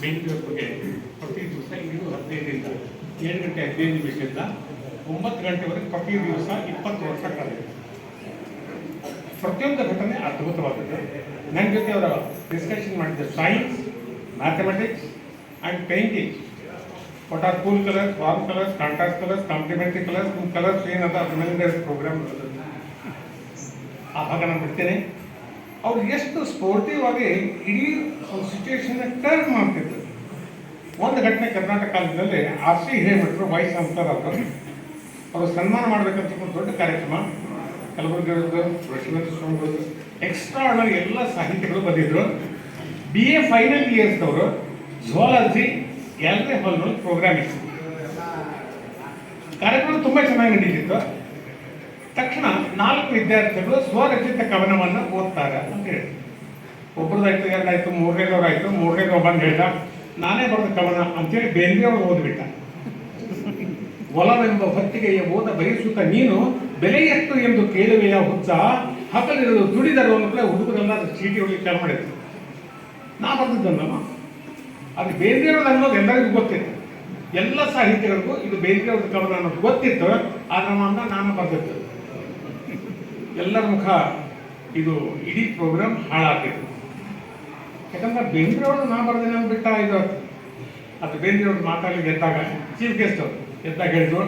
ಬೆಂಗಳೂರು ಬಗ್ಗೆ ಪ್ರತಿ ದಿವಸ ಇದು 15ರಿಂದ 7 ಗಂಟೆ 15 ನಿಮಿಷದಿಂದ 9 ಗಂಟೆವರೆಗೆ ಪ್ರತಿ ದಿವಸ 20 ವರ್ಷ ಕಳೆದಿದೆ. ಪ್ರತಿಯೊಂದು ಘಟನೆ ಅದ್ಭುತವಾಗಿದೆ. ನನ್ನ ಜೊತೆ ಅವರ ಡಿಸ್ಕಷನ್ ಮಾಡಿದ science, mathematics and painting. What are cool colours, warm colours, contrast colours, complementary colours, ನಿಮ್ಮ ಕಲರ್ಸ್ ಏನಂತ ಅದ್ರ ಮೇಲೆ ಪ್ರೋಗ್ರಾಮ್ ಆ ಭಾಗ ನಾನು ಬಿಡ್ತೇನೆ. ಅವ್ರು ಎಷ್ಟು ಸ್ಪೋರ್ಟಿವ್ ಆಗಿ ಇಡೀ ಒಂದು ಸಿಚುವೇಶನ್ ಟರ್ನ್ ಮಾಡ್ತಿದ್ರು. ಒಂದು ಘಟನೆ ಕರ್ನಾಟಕ ಕಾಲೇಜಿನಲ್ಲಿ R.C. ಹಿರೇಮಠರು ವೈಸ್ ಚಾನ್ಸಲರ್ ಅವರು ಸನ್ಮಾನ ಮಾಡಬೇಕಂತ ದೊಡ್ಡ ಕಾರ್ಯಕ್ರಮ ಕಲಬುರಗಿ ರಶ್ಮಿತಾ ಸ್ವಾಮಿ ಎಕ್ಸ್ಟ್ರಾರ್ಡನರಿ ಎಲ್ಲ ಸಾಹಿತಿಗಳು ಬಂದಿದ್ರು. BA ಫೈನಲ್ ಇಯರ್ಸ್ದವರು ಝುವಾಲಜಿ ಗ್ಯಾಲರಿ ಹಾಲ್ನಲ್ಲಿ ಪ್ರೋಗ್ರಾಮ್ ಇತ್ತು. ಕಾರ್ಯಕ್ರಮ ತುಂಬ ಚೆನ್ನಾಗಿ ನಡೀತಿತ್ತು. ತಕ್ಷಣ 4 ವಿದ್ಯಾರ್ಥಿಗಳು ಸ್ವರಚಿತ ಕವನವನ್ನು ಓದ್ತಾರೆ ಅಂತ ಹೇಳಿ, ಒಬ್ಬರದಾಯ್ತು, ಎರಡಾಯ್ತು, ಮೂರನೇದವ್ರಾಯ್ತು. ಮೂರನೇದವ್ರು ಬಂದು ಹೇಳ್ದ, ನಾನೇ ಬರೆದ ಕವನ ಅಂತೇಳಿ ಬೇಂದ್ರೆಯವರು ಓದ್ಬಿಟ್ಟ. ಒಲವೆಂಬ ಹೊತ್ತಿಗೆಯ ಓದ ಬಯಸುತ್ತ ನೀನು ಬೆಲೆ ಎಷ್ಟು ಎಂದು ಕೇಳುವೆಯ ಹುಚ್ಚ, ಹಗಲಿರುವುದು ದುಡಿದರು ಅನ್ನೋದೇ ಹುಡುಗರೆಲ್ಲ ಚೀಟಿ ಹೊಡಿಲಿಕ್ಕೆ ಚಾಲು ಮಾಡಿದ್ರು. ನಾ ಬರೆದಿದ್ದಲ್ಲಮ್ಮ, ಅದು ಬೇಂದ್ರೆಯವ್ರದ್ದು ಅನ್ನೋದು ಎಲ್ಲರಿಗೂ ಗೊತ್ತಿತ್ತು. ಎಲ್ಲ ಸಾಹಿತ್ಯಗಳಿಗೂ ಇದು ಬೇಂದ್ರೆಯವ್ರದ್ದು ಕವನ ಅನ್ನೋದು ಗೊತ್ತಿತ್ತು. ಆದ್ರೆ ನಾನು ಬರೆದಿದ್ದು ಎಲ್ಲರ ಮುಖ ಇದು ಇಡೀ ಪ್ರೋಗ್ರಾಮ್ ಹಾಳಾಗ್ತಿತ್ತು. ಯಾಕಂದ್ರೆ ಬೇಂದ್ರೆಯವ್ರದ್ದು ನಾ ಬರ್ದೇನೆ ಬಿಟ್ಟ ಇದು. ಅದು ಬೇಂದ್ರೆಯವ್ರದ್ದು ಮಾತಾಡಲಿಕ್ಕೆ ಎದ್ದಾಗ ಚೀಫ್ ಗೆಸ್ಟ್ ಅವರು ಎದ್ದಾಗ ಹೇಳಿದ್ರು,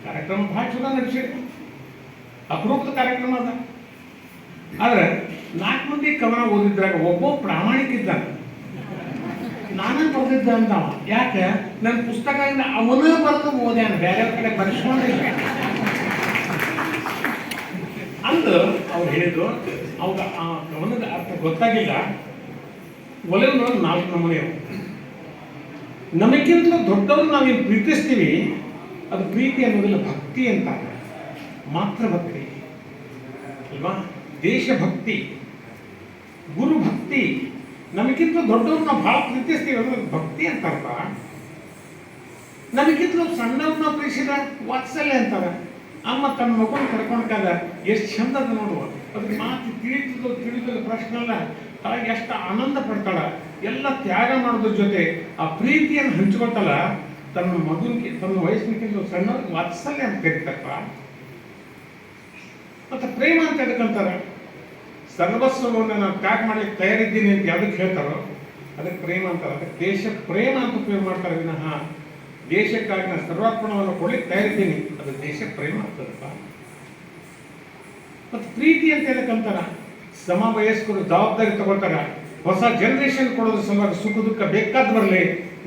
ಕಾರ್ಯಕ್ರಮ ಭಾಳ ಚಲೋ ನಡೆಸಿ, ಅಪರೂಪದ ಕಾರ್ಯಕ್ರಮ ಅದ. ಆದ್ರೆ 4 ಮಂದಿ ಕವನ ಓದಿದ್ರಾಗ ಒಬ್ಬ ಪ್ರಾಮಾಣಿಕ ಇದ್ದಾನೆ, ನಾನೇ ಬರೆದಿದ್ದ ಅಂತಾವ. ಯಾಕೆ ನನ್ನ ಪುಸ್ತಕದಿಂದ ಅವನೇ ಬರೆದು ಓದ್ಯಾನ, ಬೇರೆಯವ್ರ ಕಡೆ ಬರೆಸ್ಕೊಂಡಿಲ್ಲ ಅಂದು ಅವ್ರು ಹೇಳಿದ್ರು. ಅವಾಗ ಆ ಕವನದ ಅರ್ಥ ಗೊತ್ತಾಗಿಲ್ಲ. ಒಲೆಯೊಳಗೆ 4 ನಮೂನೆಯವು. ನಮಗಿಂತಲೂ ದೊಡ್ಡವ್ರು ನಾವೇನು ಪ್ರೀತಿಸ್ತೀವಿ, ಅದು ಪ್ರೀತಿ ಅನ್ನೋದಿಲ್ಲ, ಭಕ್ತಿ ಅಂತ. ಮಾತೃಭಕ್ತಿ ಅಲ್ವಾ, ದೇಶಭಕ್ತಿ, ಗುರುಭಕ್ತಿ. ನಮಗಿಂತಲೂ ದೊಡ್ಡವ್ರು ನಾವು ಭಾಳ ಪ್ರೀತಿಸ್ತೀವಿ ಅನ್ನೋದು ಭಕ್ತಿ ಅಂತ ಅರ್ಥ. ನಮಗಿಂತಲೂ ಸಣ್ಣವ್ರನ್ನ ಪ್ರೀತಿಸಿದ ವಾತ್ಸಲ್ಯ ಅಂತಾರೆ. ಅಮ್ಮ ತನ್ನ ಮಗನ ಕರ್ಕೊಂಡ್ಕಾದ ಎಷ್ಟು ಚಂದದ ನೋಡುವ, ಅದಕ್ಕೆ ಮಾತು ತಿಳಿದ ಪ್ರಶ್ನೆ ಅಲ್ಲ, ತಾಯಿಗೆ ಎಷ್ಟು ಆನಂದ ಪಡ್ತಾಳ. ಎಲ್ಲ ತ್ಯಾಗ ಮಾಡೋದ್ರ ಜೊತೆ ಆ ಪ್ರೀತಿಯನ್ನು ಹಂಚ್ಕೊಳ್ತಾಳ. ತನ್ನ ಮಗನಿಗೆ ತನ್ನ ವಯಸ್ಸಿನಕ್ಕಿಂತ ಸಣ್ಣವ್ರಿಗೆ ವಾತ್ಸಲ್ಯ ಅಂತ ಕರೀತಪ್ಪ. ಮತ್ತೆ ಪ್ರೇಮ ಅಂತ ಎದಕ್ಕಂತಾರ, ಸರ್ವಸ್ವವನ್ನು ನಾನು ತ್ಯಾಗ ಮಾಡ್ಲಿಕ್ಕೆ ತಯಾರಿದ್ದೀನಿ ಅಂತ ಯಾವುದಕ್ಕೆ ಹೇಳ್ತಾರೋ ಅದಕ್ಕೆ ಪ್ರೇಮ ಅಂತಾರೆ. ಅದಕ್ಕೆ ದೇಶ ಪ್ರೇಮ ಅಂತ ಉಪಯೋಗ ಮಾಡ್ತಾರೆ ವಿನಃ ದೇಶಕ್ಕಾಗಿ ನಾನು ಸರ್ವಾರ್ಪಣವನ್ನು ಕೊಡ್ಲಿಕ್ಕೆ ತಯಾರಿದ್ದೀನಿ, ಅದು ದೇಶ ಪ್ರೇಮ ಆಗ್ತದಪ್ಪ. ಮತ್ತು ಪ್ರೀತಿ ಅಂತ ಹೇಳಕ್ಕಂತಾರ, ಸಮವಯಸ್ಕರು ಜವಾಬ್ದಾರಿ ತಗೊಳ್ತಾರ. ಹೊಸ ಜನರೇಷನ್ ಕೊಡೋದ್ರ ಸಲುವಾಗಿ ಸುಖ ದುಃಖ ಬೇಕಾದ್ ಬರಲಿ,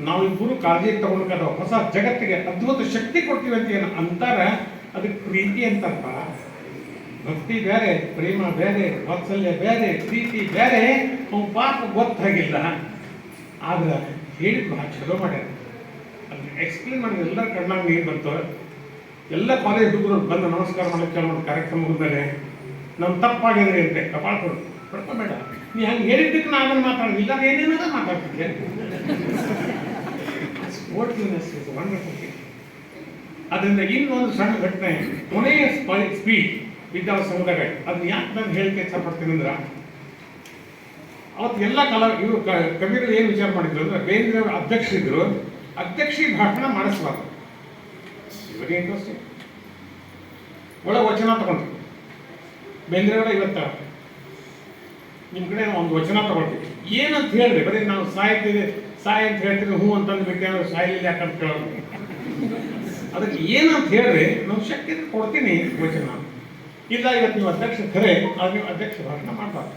ನಾವಿಬ್ಬರು ಕಾಳಜಿ ತಗೊಳ್ಬೇಕಾದ ಹೊಸ ಜಗತ್ತಿಗೆ ಅದ್ಭುತ ಶಕ್ತಿ ಕೊಡ್ತೀವಿ ಅಂತ ಏನು ಅಂತಾರ, ಅದಕ್ಕೆ ಪ್ರೀತಿ ಅಂತಾರಪ್ಪ. ಭಕ್ತಿ ಬೇರೆ, ಪ್ರೇಮ ಬೇರೆ, ವಾತ್ಸಲ್ಯ ಬೇರೆ, ಪ್ರೀತಿ ಬೇರೆ. ಅವ್ನು ಪಾಪ ಗೊತ್ತಾಗಿಲ್ಲ, ಆದ್ರೆ ಹೇಳಿದ್ ಭಾಳ ಚಲೋ ಮಾಡ್ಯಾರ. ಅದನ್ನ ಎಕ್ಸ್ಪ್ಲೇನ್ ಮಾಡಿದ್ರೆ ಎಲ್ಲ ಕಣ್ಣಾಗ ನೀರು ಬಂತು. ಎಲ್ಲ ಕಾಲೇಜ್ ಹುಡುಗರು ಬಂದು ನಮಸ್ಕಾರ ಮಾಡಕ್ಕೆ ಚಾಲು ಮಾಡಿ ಕಾರ್ಯಕ್ರಮ ಮುಗಿದ್ಮೇಲೆ ನಮ್ಮ ತಪ್ಪಾಗಿದೆ ಅಂತೆ ಕಪಾಳ ಪಡ್ಕೋಬೇಡ, ನೀ ಹಂಗೆ ಹೇಳಿದ್ದಕ್ಕೆ ನಾನು ಅದನ್ನು ಮಾತಾಡೋದಿಲ್ಲ, ಏನೇನಾದ ಮಾತಾಡ್ತಿದ್ದೆ. Sportiveness is wonderful thing. ಅದರಿಂದ ಇನ್ನೊಂದು ಸಣ್ಣ ಘಟನೆ, ಕೊನೆಯ ಸ್ಪೀಚ್ ವಿದ್ಯಾಸಂಘದಾಗ, ಅದನ್ನ ಯಾಕೆ ನಾನು ಹೇಳಿಕೆ ಇಷ್ಟಪಡ್ತೀನಿ ಅಂದ್ರೆ, ಅವತ್ತು ಎಲ್ಲ ಇವರು ಕವಿರು ಏನು ವಿಚಾರ ಮಾಡಿದ್ರು ಅಂದ್ರೆ, ಬೇಂದ್ರೆ ಅಧ್ಯಕ್ಷರಿದ್ರು, ಅಧ್ಯಕ್ಷಿ ಭಾಷಣ ಮಾಡಿಸ್ಬಾರ್ದು. Very interesting. ಒಳ್ಳೆ ವಚನ ತಗೊಂಡ್ರು. ಬೇಂದ್ರೆಯವರ ಇವತ್ತ ನಿಮ್ಮ ಕಡೆ ಒಂದು ವಚನ ತಗೊಳ್ತೀವಿ, ಏನಂತ ಹೇಳ್ರಿ, ಬರೀ ನಾವು ಸಾಯ್ತೀವಿ ಸಾಯ್ ಅಂತ ಹೇಳ್ತೀವಿ, ಹ್ಞೂ ಅಂತಂದು ಬಿಟ್ಟು ಸಾಯಲಿಲ್ಲ ಯಾಕಂತ ಕೇಳೋದು. ಅದಕ್ಕೆ ಏನಂತ ಹೇಳ್ರಿ, ನಾವು ಶಕ್ತಿ ಕೊಡ್ತೀನಿ ವಚನ. ಇಲ್ಲ ಇವತ್ತು ನೀವು ಅಧ್ಯಕ್ಷ ಖರೆ, ಆಗ ನೀವು ಅಧ್ಯಕ್ಷ ಭಾಷಣ ಮಾಡಬಾರ್ದು.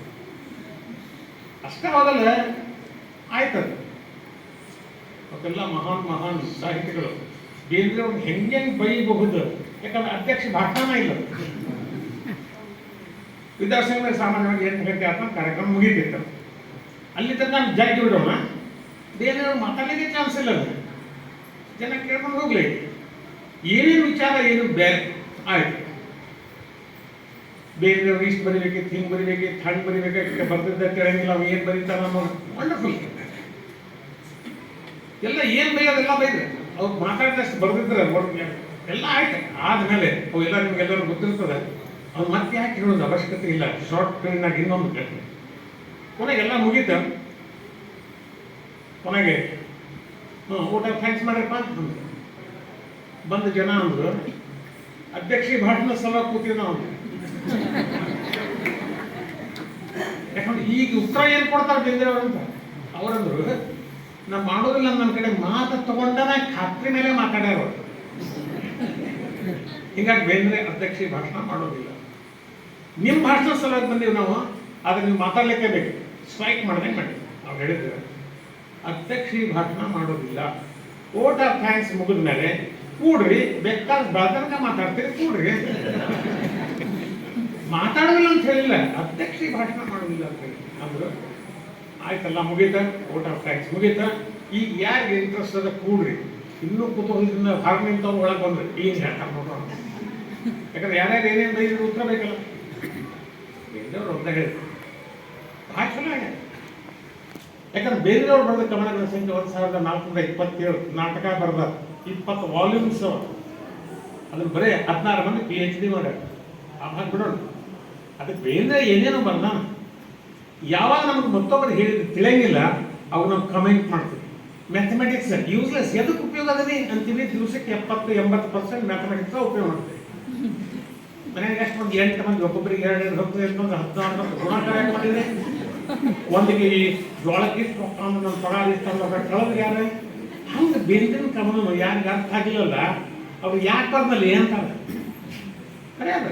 ಅಷ್ಟೇ ಹೋದಲ್ಲ ಆಯ್ತದ. ಅವಕ್ಕೆಲ್ಲ ಮಹಾನ್ ಸಾಹಿತಿಗಳು ಬೇಂದ್ರೆಯವ್ರನ್ನ ಹೆಂಗೆ ಬೈಬಹುದು, ಯಾಕಂದ್ರೆ ಅಧ್ಯಕ್ಷ ಭಾಷಣ ಇಲ್ಲ. ವಿದ್ಯಾಸಂಘ ಸಾಮಾನ್ಯವಾಗಿ 8 ಗಂಟೆ ಆದ ಕಾರ್ಯಕ್ರಮ ಮುಗಿತಿತ್ತು. ಅಲ್ಲಿ ತನಕ ನಾನು ಜಾಗಿ ಬಿಡೋಣ, ಬೇರೆಯವ್ರು ಮಾತಾಡಲಿಕ್ಕೆ ಚಾನ್ಸ್ ಇಲ್ಲ. ಜನ ಕೇಳ್ಕೊಂಡು ಹೋಗ್ಲಿ, ಏನೇನು ವಿಚಾರ ಏನು ಬೇರೆ ಆಯ್ತು. ಬೇರೆಯವ್ರು ಇಷ್ಟು ಬರಿಬೇಕಿತ್ತು, ಹಿಂಗೆ ಬರಿಬೇಕಿತ್ತು, ಹಂಗೆ ಬರಿಬೇಕಾಗಿತ್ತು, ಬರ್ತಿದ್ದ ಕೇಳಂಗಿಲ್ಲ, ಅವು ಏನು ಬರೀತಾರ ಅನ್ನೋದು ವಂಡರ್ಫುಲ್. ಎಲ್ಲ ಏನು ಬೈಯೋದೆಲ್ಲ ಬೈದ್ರೆ, ಅವ್ರು ಮಾತಾಡಿದಷ್ಟು ಬರ್ದಿದ್ರೆ ಎಲ್ಲ ಆಯ್ತು. ಆದಮೇಲೆ ಅವೆಲ್ಲ ನಿಮ್ಗೆಲ್ಲರೂ ಗೊತ್ತಿರ್ತದೆ, ಅವ್ರು ಮತ್ತೆ ಯಾಕೆ ಹೇಳೋದು ಅವಶ್ಯಕತೆ ಇಲ್ಲ. ಶಾರ್ಟ್ ಟೈಮ್ನಾಗ ಇನ್ನೊಂದು ಕೊನೆಗೆಲ್ಲ ಮುಗೀತು. ಕೊನೆಗೆ ಊಟ ಥ್ಯಾಂಕ್ಸ್ ಮಾಡ್ರಪ್ಪ ಅಂದ್ರು. ಬಂದು ಜನ ಅಂದ್ರು ಅಧ್ಯಕ್ಷಿ ಭಾಷಣ ಸಲುವಾಗಿ ಕೂತೀವಿ ನಾವು. ಯಾಕಂದ್ರೆ ಈಗ ಉತ್ತರ ಏನು ಕೊಡ್ತಾರೆ ಬೇಂದ್ರೆ ಅಂತ ಅವರಂದ್ರು ನಾವು ಮಾಡೋದಿಲ್ಲ ನನ್ನ ಕಡೆ ಮಾತು ತಗೊಂಡನ ಖಾತ್ರಿ ಮೇಲೆ ಮಾತಾಡ್ಯಾರ. ಹೀಗಾಗಿ ಬೇಂದ್ರೆ ಅಧ್ಯಕ್ಷಿ ಭಾಷಣ ಮಾಡೋದಿಲ್ಲ. ನಿಮ್ಮ ಭಾಷಣ ಸಲುವಾಗಿ ಬಂದೀವಿ ನಾವು, ಆದ್ರೆ ನೀವು ಮಾತಾಡ್ಲಿಕ್ಕೆ ಬೇಕು, ಸ್ಟ್ರೈಕ್ ಮಾಡ್ದಂಗೆ ಮಾಡಿ. ನಾವು ಹೇಳಿದ್ರೆ ಅಧ್ಯಕ್ಷಿ ಭಾಷಣ ಮಾಡೋದಿಲ್ಲ. ವೋಟ್ ಆಫ್ ಥ್ಯಾಂಕ್ಸ್ ಮುಗಿದ ಮೇಲೆ ಕೂಡ್ರಿ, ಬೇಕಾದ ಬೆಳತನಕ ಮಾತಾಡ್ತೀರಿ, ಕೂಡ್ರಿ. ಮಾತಾಡೋದಿಲ್ಲ ಅಂತ ಹೇಳಿಲ್ಲ, ಅಧ್ಯಕ್ಷಿ ಭಾಷಣ ಮಾಡೋದಿಲ್ಲ ಅಂತ ಹೇಳಿ ಅಂದ್ರು. ಆಯ್ತಲ್ಲ, ಮುಗೀತ, ವೋಟ್ ಆಫ್ ಥ್ಯಾಂಕ್ಸ್ ಮುಗೀತ. ಈಗ ಯಾರಿಗೆ ಇಂಟ್ರೆಸ್ಟ್ ಅದ ಕೂಡ್ರಿ. ಇನ್ನೂ ಕುತೂಹಲದಿಂದ ಭಾಗ ನಿಂತವ್ರು ಒಳಗೆ ಬಂದ್ರಿ ಏನು ಹೇಳ್ತಾರೆ ನೋಡೋಣ. ಯಾಕಂದ್ರೆ ಯಾರ್ಯಾರು ಏನೇನು ಬೈದ್ರು ಉತ್ತರ ಬೇಕಲ್ಲ. ಬೇರೆಯವ್ರು ಅಂತ ಹೇಳಿದ್ರು ಭಾಳ ಚಲೋ ಆಗ್ಯಾರ. ಯಾಕಂದ್ರೆ ಬೇರೆಯವ್ರು ಬರೆದ ಕವನಗಳ ಸಂಖ್ಯೆ 1427 ನಾಟಕ ಬರೆದ 20 ವಾಲ್ಯೂಮ್ಸ್. ಅದನ್ನ ಬರೀ 16 ಮಂದಿ PhD ಮಾಡ್ಯಾರ. ಆ ಭಾಗ ಬಿಡೋಣ. ಅದಕ್ಕೆ ಬೇರೆ ಏನೇನೋ ಬರ್ದ ಯಾವಾಗ ನಮ್ಗೆ ಮತ್ತೊಬ್ಬರು ಹೇಳಿದ್ರೆ ತಿಳಿಯಂಗಿಲ್ಲ, ಅವು ನಾವು ಕಮೆಂಟ್ ಮಾಡ್ತೀವಿ. ಮ್ಯಾಥಮೆಟಿಕ್ಸ್ ಯೂಸ್ಲೆಸ್, ಎದಕ್ಕೆ ಉಪಯೋಗ ಅದರಿ ಅಂತೀವಿ. ದಿವಸಕ್ಕೆ 70-80% ಮ್ಯಾಥಮೆಟಿಕ್ಸ್ ಉಪಯೋಗ ಮಾಡ್ತೀವಿ. ಮನೆಯಾಗ ಎಷ್ಟು ಮಂದಿ 8 ಮಂದಿ, ಒಬ್ಬೊಬ್ಬರಿಗೆ 2 10 ಮಂದಿ 16 ಮಂದಿ ಗುಣಾಕಾರ ಯಾಕೆ ಮಾಡಿದ್ರೆ ಒಂದಿಗೆ ಜೋಳಕ್ಕೆ ಇಷ್ಟು ನನ್ನ ಪಗಾರ ಇಷ್ಟ ಕಳೆದ್ರೆ ಯಾರು ಹಂಗೆ ಬೇಂದಿನ ಕವನ ಯಾರಿಗೆ ಅರ್ಥ ಆಗಿಲ್ಲಲ್ಲ ಅವ್ರು ಯಾಕೆ ಬರ್ನಲ್ಲಿ ಅಂತಾರೆ. ಖರೆ ಅದ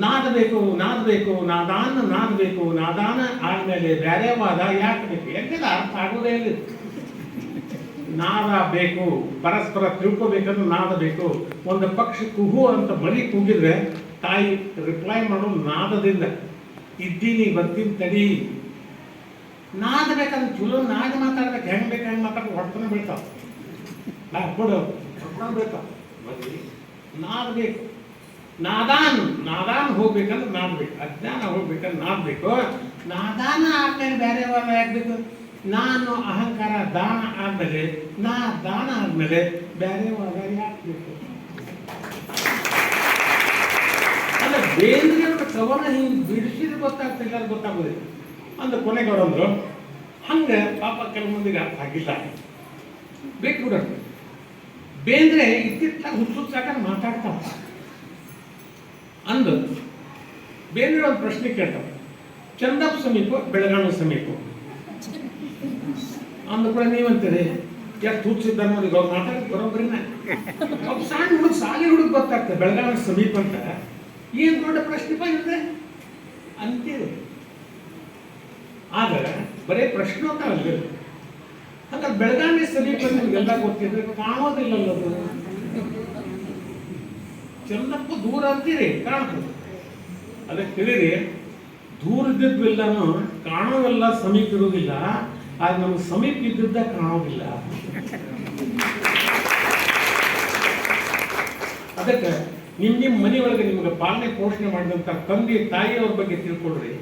ನಾದಬೇಕು ನಾದಬೇಕು ನಾದಾನ ನಾದಬೇಕು ನಾದಾನ ಆದ್ಮೇಲೆ ಬೇರೆ ವಾದ ಯಾಕೆ ಬೇಕು ಎಂತೆಲ್ಲ ಅರ್ಥ ಆಗೋದೇ ಇಲ್ಲ. ನಾದ ಬೇಕು, ಪರಸ್ಪರ ತಿಳ್ಕೋಬೇಕಂದ್ರೆ ನಾದ ಬೇಕು. ಒಂದು ಪಕ್ಷಿ ಕುಹು ಅಂತ ಬರೀ ಕೂಗಿದ್ರೆ ತಾಯಿ ರಿಪ್ಲೈ ಮಾಡೋದು ನಾದದಿಂದ. ಇದ್ದೀನಿ ಬರ್ತೀನಿ ತಡಿ. ನಾದ ಬೇಕಂದ್ರೆ ಚಲೋ ನಾದ ಮಾತಾಡ್ಬೇಕು, ಹೆಂಗ್ ಬೇಕು ಹೆಂಗೆ ಮಾತಾಡ್ಬೇಕು, ಹೊಡ್ತಾನೆ ಬೀಳ್ತಾವ. ಕೊಡು ಹೊಡ್ಕೊಂಡು ಬೀಳ್ತಾವ. ಬರೀ ನಾದ ಬೇಕು. ನಾದಾನ್ ಹೋಗ್ಬೇಕಂದ್ರೆ ನಾದ್ಬೇಕು, ಅಜ್ಞಾನ ಹೋಗ್ಬೇಕಂದ್ರೆ ನಾದ್ಬೇಕು. ನಾದಾನ ಆದ್ಮೇಲೆ ಬೇರೆ ವಾದ ಯಾಕಬೇಕು. ನಾನು ಅಹಂಕಾರ ದಾನ ಆದ್ಮೇಲೆ ದಾನ ಆದ್ಮೇಲೆ ಬೇರೆ ವಾದ ಯಾಕೆ ಬೇಕು. ಅಲ್ಲ ಬೇಂದ್ರೆಯವ್ರ ಕವನ ಹಿಂಗೆ ಬಿಡಿಸಿದ್ರೆ ಗೊತ್ತಾಗ್ತಿಲ್ಲ, ಅದು ಗೊತ್ತಾಗೋದಿಲ್ಲ. ಅಂದ್ರೆ ಕೊನೆಗೆ ಅವರಂದ್ರು ಹಂಗೆ ಪಾಪ ಕೆಲವು ಮಂದಿಗೆ ಅರ್ಥ ಆಗಿಲ್ಲ, ಬೇಕು ಬಿಡೋಣ. ಬೇಂದ್ರೆ ಇತ್ತಿತ್ತಾಗ ಹುಚ್ಚುಚ್ಚಾಕ ಮಾತಾಡ್ತಾವ ಅಂದು ಬೇಂದ್ರೆ ಒಂದು ಪ್ರಶ್ನೆ ಕೇಳ್ತಾವ, ಚಂದಪ್ಪ ಸಮೀಪ ಬೆಳಗಾವಿ ಸಮೀಪ ಅಂದ ಕೂಡ ನೀವಂತೀರಿ ಎಷ್ಟು ಹುಚ್ಚಿದ್ದ ನೋಡಿ ಅವ್ರು ಮಾತಾಡೋದು ಬರೋಬ್ರಿನ. ಒಬ್ಬ ಸಣ್ಣ ಹುಡುಗ ಸಾಲಿ ಹುಡುಗ ಗೊತ್ತಾಗ್ತದೆ ಬೆಳಗಾವಿ ಸಮೀಪ ಅಂತ. ಏನು ದೊಡ್ಡ ಪ್ರಶ್ನೆ ಬಂದಿದೆ ಅಂತೀರಿ. ಆದರೆ ಬರೀ ಪ್ರಶ್ನೋತ್ತರ ಅಲ್ಲ. ಹಾಗಾದ್ರೆ ಬೆಳಗಾವಿ ಸಮೀಪ ನಿಮ್ಗೆಲ್ಲ ಗೊತ್ತಿದ್ರೆ ಕಾಣೋದಿಲ್ಲಲ್ಲ ಅದು. ಚಂದಪ್ಪ ದೂರ ಅಂತೀರಿ, ಕಾಣ್ತದೆ. ಅದಕ್ಕೆ ತಿಳಿರಿ, ದೂರ ಇದ್ದಿದ್ವೆಲ್ಲನೂ ಕಾಣೋವೆಲ್ಲ ಸಮೀಪ ಇರೋದಿಲ್ಲ, ಆದ್ರೆ ನಮ್ಗೆ ಸಮೀಪ ಇದ್ದಿದ್ದ ಕಾಣೋದಿಲ್ಲ. ಅದಕ್ಕೆ ನಿಮ್ಮ ಮನೆಯೊಳಗೆ ನಿಮ್ಗೆ ಪಾಲನೆ ಪೋಷಣೆ ಮಾಡಿದಂಥ ತಂದೆ ತಾಯಿಯವ್ರ ಬಗ್ಗೆ ತಿಳ್ಕೊಡ್ರಿ.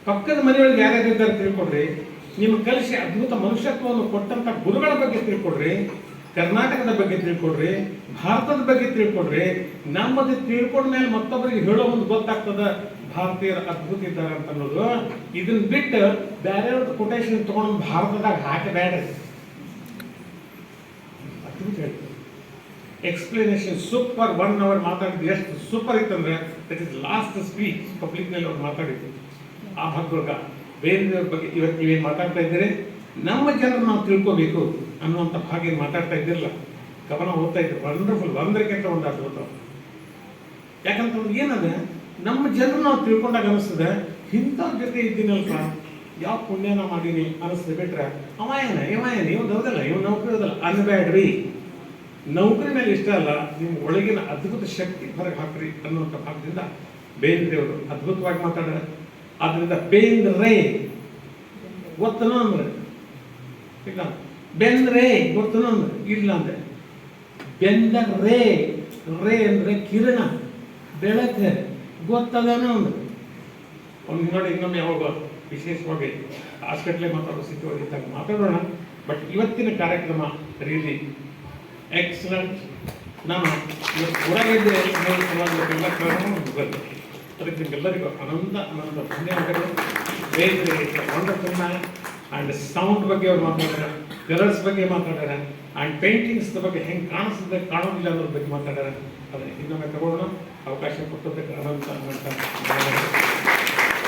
ಪಕ್ಕದ ಮನೆಯೊಳಗೆ ಯಾರ್ಯಾರಿದ್ದಾರೆ ತಿಳ್ಕೊಡ್ರಿ. ನಿಮ್ಗೆ ಕಲಿಸಿ ಅದ್ಭುತ ಮನುಷ್ಯತ್ವವನ್ನು ಕೊಟ್ಟಂತ ಗುರುಗಳ ಬಗ್ಗೆ ತಿಳ್ಕೊಡ್ರಿ. ಕರ್ನಾಟಕದ ಬಗ್ಗೆ ತಿಳ್ಕೊಡ್ರಿ, ಭಾರತದ ಬಗ್ಗೆ ತಿಳ್ಕೊಡ್ರಿ. ನಮ್ಮದು ತಿಳ್ಕೊಂಡ ಮೇಲೆ ಮತ್ತೊಬ್ಬರಿಗೆ ಹೇಳೋ ಮುಂದೆ ಗೊತ್ತಾಗ್ತದ ಭಾರತೀಯರು ಅದ್ಭುತ ಇದ್ದಾರೆ ಅಂತ ಅನ್ನೋದು. ಇದನ್ನ ಬಿಟ್ಟು ಬೇರೆಯವ್ರದ್ದು ಕೊಟೇಶನ್ ತಗೊಂಡು ಭಾರತದಾಗ ಹಾಕಬೇಡ್ರಿ. ಅದ್ಭುತ ಹೇಳ್ತಾರೆ. Explanation super. 1 hour ಮಾತಾಡಿದ್ದು ಎಷ್ಟು ಸೂಪರ್ ಇತ್ತಂದ್ರೆ ದಟ್ ಇಸ್ ಲಾಸ್ಟ್ ಸ್ಪೀಚ್ ಪಬ್ಲಿಕ್ನಲ್ಲಿ ಅವ್ರು ಮಾತಾಡಿದ್ದು. ಆ ಭಾಗದೊಳಗ ಬೇರೆಯವ್ರ ಬಗ್ಗೆ ಇವತ್ತು ನೀವೇನು ಮಾತಾಡ್ತಾ ಇದ್ದೀರಿ, ನಮ್ಮ ಜನರು ನಾವು ತಿಳ್ಕೋಬೇಕು ಅನ್ನುವಂಥ ಭಾಗ ಏನು ಮಾತಾಡ್ತಾ ಇದ್ದಿರಲ್ಲ. ಕವನ ಓದ್ತಾ ಇದ್ರು ವಂಡರ್ಫುಲ್, ಒಂದಕ್ಕಿಂತ ಒಂದು ಅದ್ಭುತ. ಯಾಕಂತಂದ್ರೆ ಏನದ ನಮ್ಮ ಜನರು ನಾವು ತಿಳ್ಕೊಂಡಾಗ ಅನಿಸ್ತದೆ ಇಂಥವ್ರ ಜೊತೆ ಇದ್ದೀನಲ್ಪ, ಯಾವ ಪುಣ್ಯನ ಮಾಡೀನಿ ಅನಿಸ್ತದೆ. ಬಿಟ್ರೆ ಅವ ಏನ ಇವ್ ಹೌದಲ್ಲ, ಇವ್ ನೌಕರಿ ಹೋದಲ್ಲ ಅನ್ಬೇಡ್ರಿ. ನೌಕರಿ ಮೇಲೆ ಇಷ್ಟ ಅಲ್ಲ, ನಿಮ್ಮ ಒಳಗಿನ ಅದ್ಭುತ ಶಕ್ತಿ ಹೊರಗೆ ಹಾಕ್ರಿ ಅನ್ನುವಂಥ ಭಾಗದಿಂದ ಬೇಂದ್ರೆಯವರು ಅದ್ಭುತವಾಗಿ ಮಾತಾಡ್ಯಾರ. ಆದ್ರಿಂದ ಬೇಂದ್ರೆ ಗೊತ್ತನೋ ಅಂದ್ರೆ ಇಲ್ಲ, ಬೆಂದ್ರೆ ಗೊತ್ತನೋ ಅಂದ್ರೆ ಇಲ್ಲ ಅಂದ್ರೆ ಬೆಂದ ರೇ ಅಂದ್ರೆ ಕಿರಣ, ಬೆಳಕು ಗೊತ್ತದನೋ ಅಂದ್ರೆ ಅವ್ನಿಗೆ ನೋಡಿ. ಇನ್ನೊಮ್ಮೆ ಯಾವಾಗ ವಿಶೇಷವಾಗಿ ಹಾಸ್ಪಿಟ್ಲೆ ಮಾತಾಡೋ ಸ್ಥಿತಿಯಾಗಿ ಇದ್ದಾಗ ಮಾತಾಡೋಣ. ಬಟ್ ಇವತ್ತಿನ ಕಾರ್ಯಕ್ರಮ ರಿಯಲಿ ಎಕ್ಸಲೆಂಟ್. ನಾನು ಹೊರಗಡೆ ಎಲ್ಲ ಕಾರಣ ಮುಗಿದ. ಅದಕ್ಕೆ ನಿಮಗೆಲ್ಲರಿಗೂ ಅನಂತ ಧನ್ಯವಾದಗಳು. ಬೇರೆ ವಂಡರ್ಫುಲ್ ಮ್ಯಾನ್. ಆ್ಯಂಡ್ ಸೌಂಡ್ ಬಗ್ಗೆ ಅವ್ರು ಮಾತಾಡ್ಯಾರ, ಕಲರ್ಸ್ ಬಗ್ಗೆ ಮಾತಾಡ್ಯಾರ, ಆ್ಯಂಡ್ ಪೇಂಟಿಂಗ್ಸ್ ಬಗ್ಗೆ ಹೆಂಗೆ ಕಾಣಿಸ್ತದೆ ಕಾಣೋದಿಲ್ಲ ಅನ್ನೋದ್ರ ಬಗ್ಗೆ ಮಾತಾಡ್ಯಾರ. ಅದನ್ನು ಇನ್ನೊಮ್ಮೆ ತಗೊಳ್ಳೋಣ. ಅವಕಾಶ ಕೊಟ್ಟೋದಕ್ಕೆ ಅನಂತ